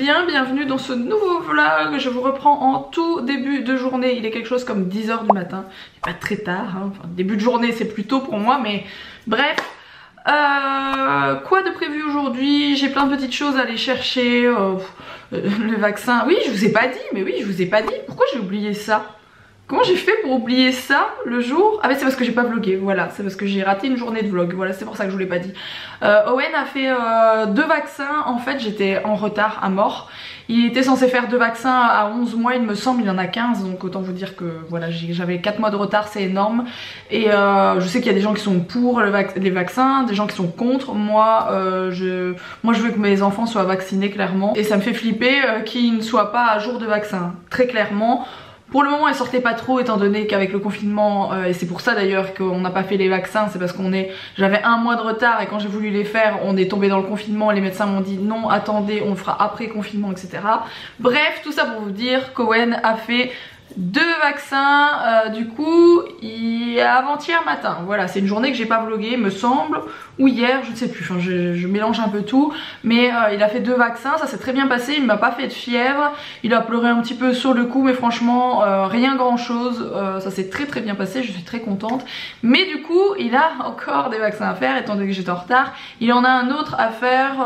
bien, bienvenue dans ce nouveau vlog. Je vous reprends en tout début de journée, il est quelque chose comme 10 h du matin, pas très tard, hein. Enfin, début de journée c'est plus tôt pour moi, mais bref. Quoi de prévu aujourd'hui? J'ai plein de petites choses à aller chercher, le vaccin, oui je vous ai pas dit, mais oui je vous ai pas dit, pourquoi j'ai oublié ça? Comment j'ai fait pour oublier ça le jour? Ah mais c'est parce que j'ai pas vlogué, voilà, c'est parce que j'ai raté une journée de vlog, voilà c'est pour ça que je vous l'ai pas dit. Owen a fait 2 vaccins, en fait j'étais en retard à mort. Il était censé faire 2 vaccins à 11 mois il me semble, il en a 15, donc autant vous dire que voilà j'avais 4 mois de retard, c'est énorme. Et je sais qu'il y a des gens qui sont pour les vaccins, des gens qui sont contre. Moi je veux que mes enfants soient vaccinés clairement. Et ça me fait flipper qu'ils ne soient pas à jour de vaccin, très clairement. Pour le moment elle sortait pas trop étant donné qu'avec le confinement, et c'est pour ça d'ailleurs qu'on n'a pas fait les vaccins, c'est parce j'avais 1 mois de retard et quand j'ai voulu les faire on est tombé dans le confinement, les médecins m'ont dit non attendez on le fera après confinement etc. Bref tout ça pour vous dire qu'Owen a fait 2 vaccins du coup avant-hier matin, voilà c'est une journée que j'ai pas vlogué me semble, ou hier je ne sais plus, enfin, je mélange un peu tout, mais il a fait 2 vaccins, ça s'est très bien passé, il m'a pas fait de fièvre, il a pleuré un petit peu sur le coup mais franchement rien grand chose, ça s'est très bien passé, je suis très contente, mais du coup il a encore des vaccins à faire étant donné que j'étais en retard, il en a un autre à faire,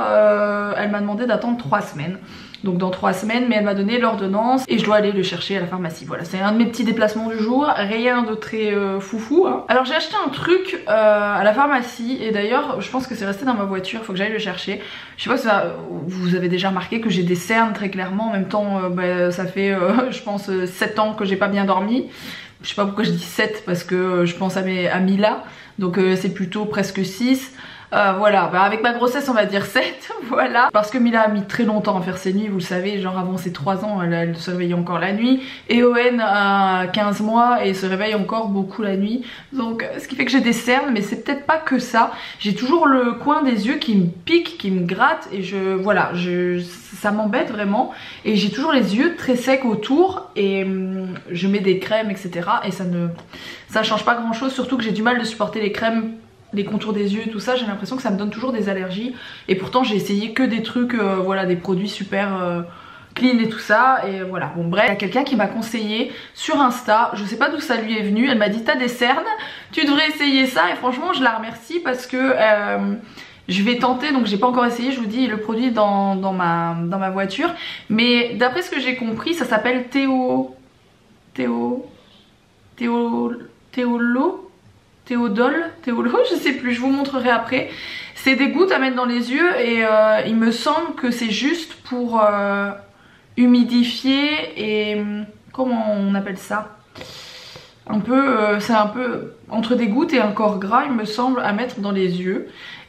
elle m'a demandé d'attendre 3 semaines. Donc dans 3 semaines, mais elle m'a donné l'ordonnance et je dois aller le chercher à la pharmacie. Voilà, c'est un de mes petits déplacements du jour, rien de très foufou hein. Alors j'ai acheté un truc à la pharmacie et d'ailleurs je pense que c'est resté dans ma voiture, faut que j'aille le chercher. Je sais pas si vous avez déjà remarqué que j'ai des cernes très clairement, en même temps ça fait je pense 7 ans que j'ai pas bien dormi. Je sais pas pourquoi je dis 7 parce que je pense à Mila, donc c'est plutôt presque 6. Voilà, avec ma grossesse on va dire 7, voilà. Parce que Mila a mis très longtemps à faire ses nuits, vous le savez, genre avant ses 3 ans elle se réveillait encore la nuit. Et Owen a 15 mois et se réveille encore beaucoup la nuit. Donc ce qui fait que j'ai des cernes, mais c'est peut-être pas que ça. J'ai toujours le coin des yeux qui me pique, qui me gratte et ça m'embête vraiment. Et j'ai toujours les yeux très secs autour et je mets des crèmes etc. Et ça change pas grand chose, surtout que j'ai du mal de supporter les crèmes, les contours des yeux et tout ça, j'ai l'impression que ça me donne toujours des allergies et pourtant j'ai essayé que des trucs, voilà, des produits super clean et tout ça et voilà, bon bref. Il y a quelqu'un qui m'a conseillé sur Insta, je sais pas d'où ça lui est venu, elle m'a dit t'as des cernes, tu devrais essayer ça et franchement je la remercie parce que je vais tenter, donc j'ai pas encore essayé, je vous dis le produit dans ma voiture, mais d'après ce que j'ai compris ça s'appelle Théodol, je sais plus, je vous montrerai après. C'est des gouttes à mettre dans les yeux et il me semble que c'est juste pour humidifier et comment on appelle ça, un peu, c'est un peu entre des gouttes et un corps gras il me semble à mettre dans les yeux.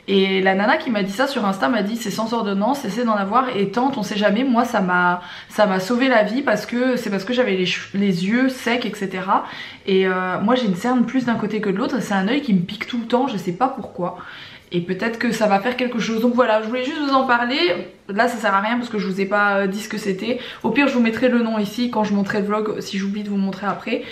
Et la nana qui m'a dit ça sur Insta m'a dit c'est sans ordonnance, essaie d'en avoir et tente, on sait jamais. Moi ça m'a sauvé la vie parce que j'avais les yeux secs etc. Et moi j'ai une cerne plus d'un côté que de l'autre, c'est un œil qui me pique tout le temps, je sais pas pourquoi. Et peut-être que ça va faire quelque chose, donc voilà je voulais juste vous en parler. Là ça sert à rien parce que je vous ai pas dit ce que c'était. Au pire je vous mettrai le nom ici quand je montrerai le vlog, si j'oublie de vous montrer après.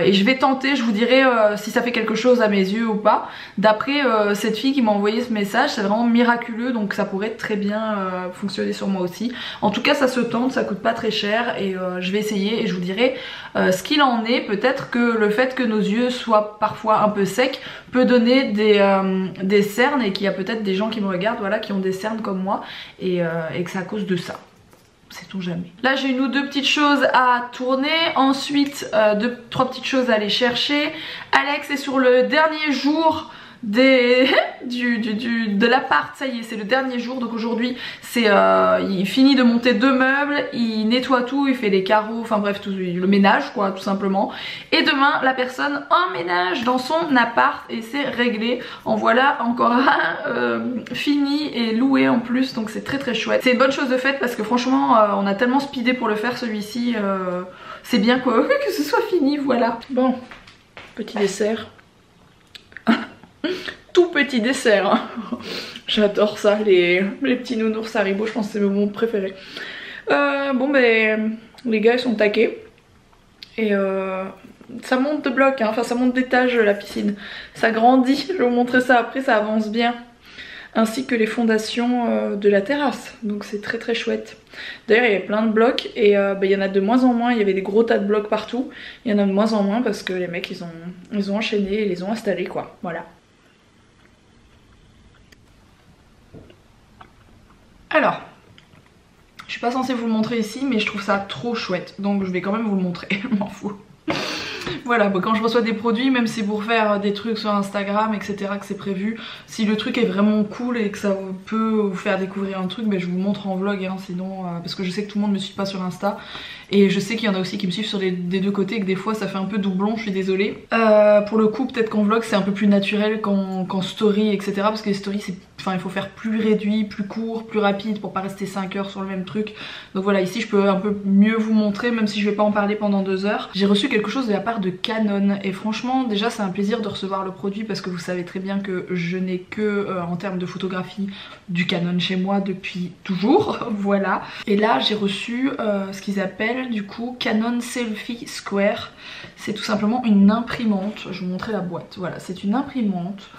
Et je vais tenter, je vous dirai si ça fait quelque chose à mes yeux ou pas. D'après cette fille qui m'a envoyé ce message, c'est vraiment miraculeux, donc ça pourrait très bien fonctionner sur moi aussi. En tout cas ça se tente, ça coûte pas très cher et je vais essayer et je vous dirai ce qu'il en est. Peut-être que le fait que nos yeux soient parfois un peu secs peut donner des cernes et qu'il y a peut-être des gens qui me regardent, voilà, qui ont des cernes comme moi et que c'est à cause de ça. Sait-on jamais. Là j'ai 1 ou 2 petites choses à tourner, ensuite 3 petites choses à aller chercher. Alex est sur le dernier jour de l'appart, ça y est c'est le dernier jour, donc aujourd'hui c'est il finit de monter 2 meubles, il nettoie tout, il fait les carreaux, enfin bref tout le ménage quoi tout simplement. Et demain la personne emménage dans son appart et c'est réglé, en voilà encore un fini et loué en plus, donc c'est très chouette. C'est une bonne chose de fait parce que franchement on a tellement speedé pour le faire celui-ci, c'est bien quoi que ce soit fini, voilà. Bon, petit dessert. Tout petit dessert hein. J'adore ça, les petits nounours Haribo, je pense que c'est mon préféré. Bon ben les gars ils sont taqués et ça monte de bloc hein. Enfin ça monte d'étage la piscine, ça grandit, je vais vous montrer ça après, ça avance bien. ainsi que les fondations de la terrasse, donc c'est très très chouette. D'ailleurs il y avait plein de blocs et il y en a de moins en moins, il y avait des gros tas de blocs partout, il y en a de moins en moins parce que les mecs ils ont enchaîné et les ont installés quoi, voilà. Alors, je suis pas censée vous le montrer ici mais je trouve ça trop chouette, donc je vais quand même vous le montrer, je m'en fous. Voilà, bon, quand je reçois des produits, même si pour faire des trucs sur Instagram, etc., que c'est prévu, si le truc est vraiment cool et que ça peut vous faire découvrir un truc, ben, je vous montre en vlog, hein, sinon, parce que je sais que tout le monde me suit pas sur Insta, et je sais qu'il y en a aussi qui me suivent sur des deux côtés, et que des fois ça fait un peu doublon, je suis désolée. Pour le coup, peut-être qu'en vlog c'est un peu plus naturel qu'en story, etc., parce que les stories, enfin, il faut faire plus réduit, plus court, plus rapide pour pas rester 5 heures sur le même truc. Donc voilà, ici je peux un peu mieux vous montrer, même si je vais pas en parler pendant 2 heures. J'ai reçu quelque chose de la part de Canon et franchement déjà c'est un plaisir de recevoir le produit parce que vous savez très bien que je n'ai que en termes de photographie du Canon chez moi depuis toujours. Voilà, et là j'ai reçu ce qu'ils appellent du coup Canon Selfie Square. C'est tout simplement une imprimante, je vais vous montrer la boîte. Voilà, c'est une imprimante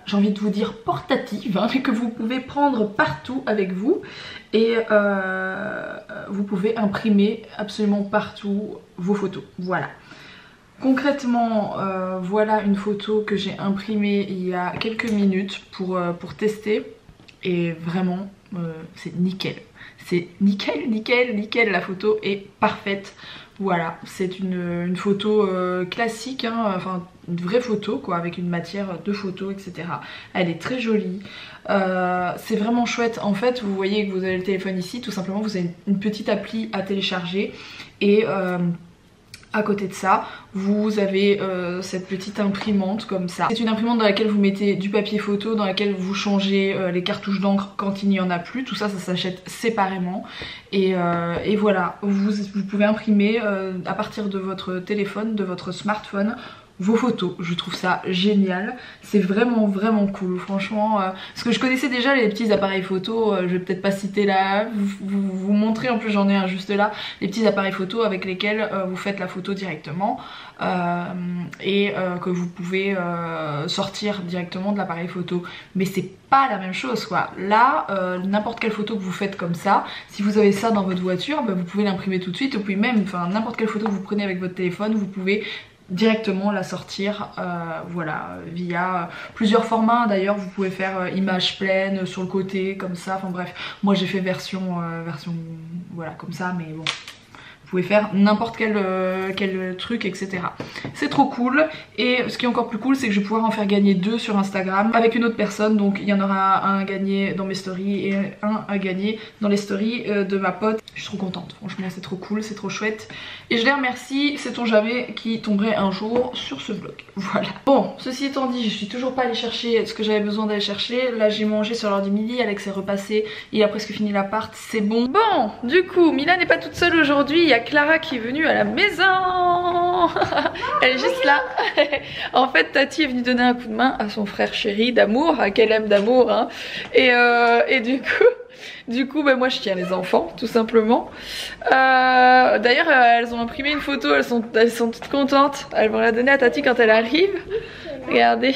j'ai envie de vous dire portative, hein, que vous pouvez prendre partout avec vous et vous pouvez imprimer absolument partout vos photos. Voilà. Concrètement, voilà une photo que j'ai imprimée il y a quelques minutes pour tester et vraiment c'est nickel. C'est nickel, nickel, nickel, la photo est parfaite. Voilà, c'est une photo classique, hein, enfin une vraie photo quoi, avec une matière de photo, etc. Elle est très jolie, c'est vraiment chouette. En fait, vous voyez que vous avez le téléphone ici, tout simplement vous avez une petite appli à télécharger et à côté de ça, vous avez cette petite imprimante comme ça. C'est une imprimante dans laquelle vous mettez du papier photo, dans laquelle vous changez les cartouches d'encre quand il n'y en a plus. Tout ça, ça s'achète séparément. Et voilà, vous pouvez imprimer à partir de votre téléphone, de votre smartphone, vos photos. Je trouve ça génial, c'est vraiment vraiment cool franchement, parce que je connaissais déjà les petits appareils photo, je vais peut-être pas citer là, vous montrer, en plus j'en ai un juste là, les petits appareils photo avec lesquels vous faites la photo directement et que vous pouvez sortir directement de l'appareil photo, mais c'est pas la même chose quoi. Là n'importe quelle photo que vous faites comme ça, si vous avez ça dans votre voiture, vous pouvez l'imprimer tout de suite, et puis même n'importe quelle photo que vous prenez avec votre téléphone, vous pouvez directement la sortir voilà, via plusieurs formats. D'ailleurs vous pouvez faire image pleine sur le côté comme ça, enfin bref, moi j'ai fait version voilà comme ça, mais bon, vous pouvez faire n'importe quel truc, etc. C'est trop cool. Et ce qui est encore plus cool, c'est que je vais pouvoir en faire gagner 2 sur Instagram avec une autre personne. Donc il y en aura un à gagner dans mes stories et un à gagner dans les stories de ma pote. Je suis trop contente, franchement c'est trop cool, c'est trop chouette. Et je les remercie, sait-on jamais qui tomberait un jour sur ce vlog. Voilà. Bon, ceci étant dit, je suis toujours pas allée chercher ce que j'avais besoin d'aller chercher. Là j'ai mangé sur l'heure du midi, Alex est repassé, il a presque fini l'appart, c'est bon. Bon, du coup, Mila n'est pas toute seule aujourd'hui, il y a Clara qui est venue à la maison. Elle est juste là. En fait, Tati est venue donner un coup de main à son frère chéri d'amour, qu'elle aime d'amour, hein. Et du coup moi je tiens les enfants tout simplement. D'ailleurs elles ont imprimé une photo, elles sont toutes contentes. Elles vont la donner à Tati quand elle arrive. Regardez,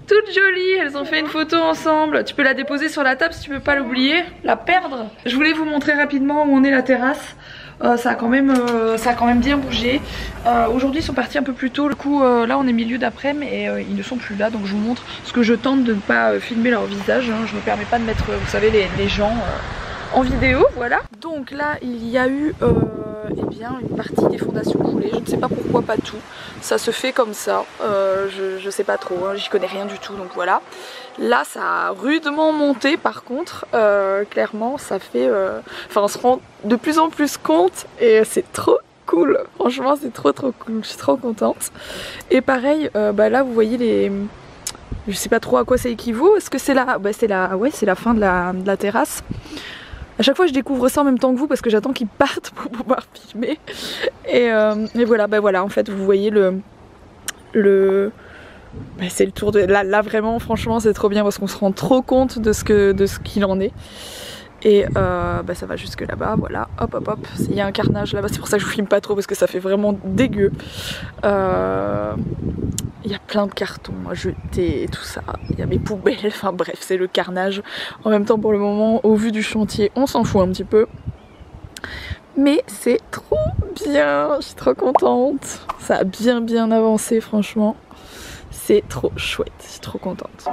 toutes jolies, elles ont fait une photo ensemble. Tu peux la déposer sur la table si tu veux pas l'oublier, la perdre. Je voulais vous montrer rapidement où on est la terrasse. Ça a quand même bien bougé. Aujourd'hui ils sont partis un peu plus tôt. Du coup là on est milieu d'après-midi et ils ne sont plus là. Donc je vous montre ce que je tente de ne pas filmer leur visage, hein. Je ne me permets pas de mettre, vous savez, les gens en vidéo, voilà. Donc là il y a eu eh bien une partie des fondations coulées. Je ne sais pas pourquoi, pas tout. Ça se fait comme ça. Je sais pas trop, hein. J'y connais rien du tout, donc voilà. Là ça a rudement monté par contre, clairement ça fait... Enfin on se rend de plus en plus compte et c'est trop cool. Franchement c'est trop cool, je suis trop contente. Et pareil, là vous voyez les... Je sais pas trop à quoi ça équivaut. Est-ce que c'est la... ouais, c'est la fin de la terrasse. À chaque fois je découvre ça en même temps que vous parce que j'attends qu'ils partent pour pouvoir filmer. Et voilà, voilà, en fait vous voyez c'est le tour de... Là vraiment franchement c'est trop bien parce qu'on se rend trop compte de ce qu'il en est. Et bah ça va jusque là-bas, voilà, hop hop hop, il y a un carnage là-bas, c'est pour ça que je vous filme pas trop parce que ça fait vraiment dégueu. Il y a plein de cartons à jeter et tout ça, il y a mes poubelles, enfin bref c'est le carnage. En même temps pour le moment, au vu du chantier, on s'en fout un petit peu. Mais c'est trop bien, je suis trop contente, ça a bien avancé franchement. C'est trop chouette, je suis trop contente.